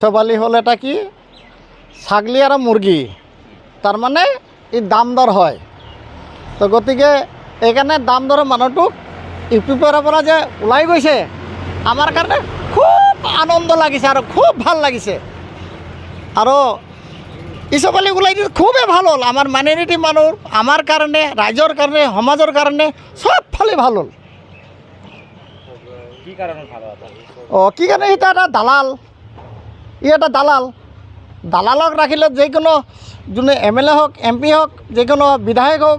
সবালি হল এটা কি ছাগলী আৰ মুৰগি তাৰ মানে এই দাম দৰ হয় তো গতিকে এইখানে দাম দৰৰ মানুহটোক ইউপিৰ পৰা যে ওলাই গৈছে আমাৰ কাৰণে খুব আনন্দ লাগিছে আৰু খুব ভাল লাগিছে আৰু ইছবালি ওলাই দিলে খুবেই ভাল হ'ল আমাৰ মাইনৰিটি মানুহ আমাৰ কাৰণে ৰাইজৰ কাৰণে সমাজৰ কাৰণে সব ফালে ভাল হ'ল কি কাৰণত ভাল হ'ল কি কাৰণে এটা এটা দালাল এটা দালালক ৰাখিলে যিকোনো যোনে MLA হওক MP হওক যিকোনো বিধায়ক হওক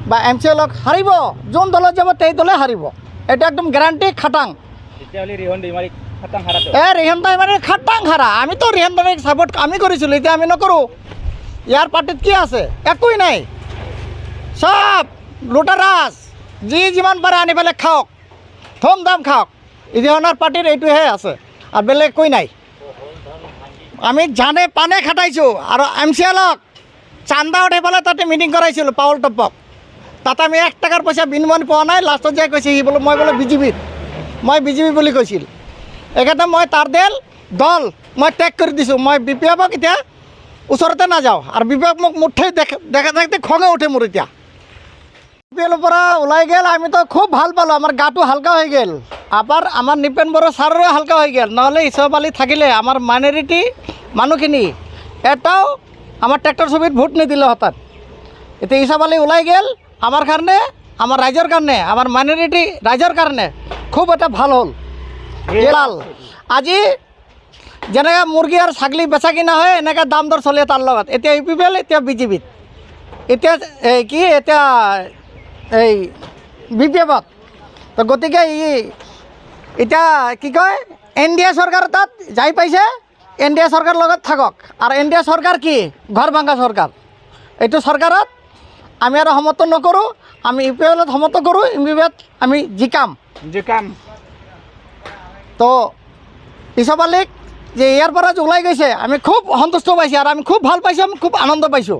বা MCL হওক হাৰিব যোন দলত যাব সেই দলে হাৰিব এটা একদম গ্যাৰাণ্টি খাটাং ৰিহন দৈমাৰী খাটাং হাৰা আমিতো ৰিহন দৈমাৰীক ছাপোৰ্ট আমি কৰিছিলোঁ এতিয়া আমি নকৰোঁ ইয়াৰ পাৰ্টিত কি আছে একোৱেই নাই চব লুটাৰাজ যিমান পাৰে আনি পেলাই খাওক ধুম ধাম খাওক ইহঁতৰ পাৰ্টিৰ এইটোহে আছে আৰু বেলেগ একোৱেই নাই আমি জানে পানে খাটাইছোঁ আৰু MCLক চান্দা উঠাই পেলাই তাতে মিটিং কৰাইছিলোঁ পাউল টপক তাতে আমি 1 টকাৰ পইচা বিনিময় পোৱা নাই লাষ্টত যাই কৈছে সি বোলে মই বোলে বিজেপি বুলি কৈছিল এইকাৰণে মই তাৰ দল মই ত্যাগ কৰি দিছোঁ মই BPFক এতিয়া ওচৰতে নাযাওঁ আৰু BPF মোক মুঠেই দেখা দেখতে খঙে উঠে মোৰ এতিয়া BPLৰ পৰা ওলাই গ'ল আমিতো খুব ভাল পালোঁ আমাৰ গাটো হালকা হৈ গ'ল আমাৰ নিপেন বড়ো ছাৰৰো হালকা হৈ গ'ল নহ'লে ইছবালি থাকিলে আমাৰ মাইনৰিটি মানুহখিনি এটাও আমাৰ ট্ৰেক্টৰ ছবিত ভোট নিদিলে হঠাৎ এতিয়া ইছবালি ওলাই গ'ল আমাৰ কাৰণে আমাৰ ৰাইজৰ কাৰণে আমাৰ মাইনৰিটি ৰাইজৰ কাৰণে খুব এটা ভাল হ'ল আজি যেনেকৈ মুৰ্গী আৰু ছাগলী বেচা কিনা হয় এনেকৈ দাম দৰ চলে তাৰ লগত এতিয়া UPL এতিয়া BJPত এতিয়া এতিয়া এই BPFত তো গতিকে এতিয়া কি কয় NDA চৰকাৰ তাত যাই পাইছে NDA চৰকাৰৰ লগত থাকক আৰু NDA চৰকাৰ কি ঘৰ ভাঙা চৰকাৰ এইটো চৰকাৰত আমি আৰু সমৰ্থন নকৰোঁ আমি UPLত সমৰ্থন কৰোঁ UPLত আমি জিকাম তো ইছবালিক যে ইয়াৰ পৰা যে ওলাই গৈছে আমি খুব সন্তুষ্ট পাইছোঁ আৰু আমি খুব ভাল পাইছোঁ আমি খুব আনন্দ পাইছোঁ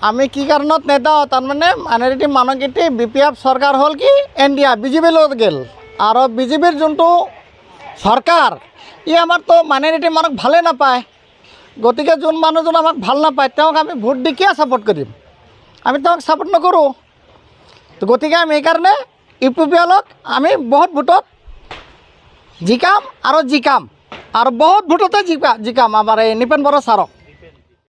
আমি কি কাৰণত নেদাওঁ তাৰমানে মাইনৰিটি মানুহকেইটি BPF চৰকাৰ হ'ল কি NDA BJP লগত গ'ল আৰু BJPৰ যোনটো চৰকাৰ আমাৰতো মাইনৰিটি মানুহক ভালেই নাপায় গতিকে যোন মানুহজন আমাক ভাল নাপায় তেওঁক আমি ভোট দি কিয় ছাপোৰ্ট কৰিম আমি তেওঁক ছাপোৰ্ট নকৰোঁ তো গতিকে আমি এইকাৰণে UPLক আমি বহুত ভোটত জিকাম আৰু বহুত ভোটতে জিকাম আমাৰ এই নিপেন বড়ো ছাৰক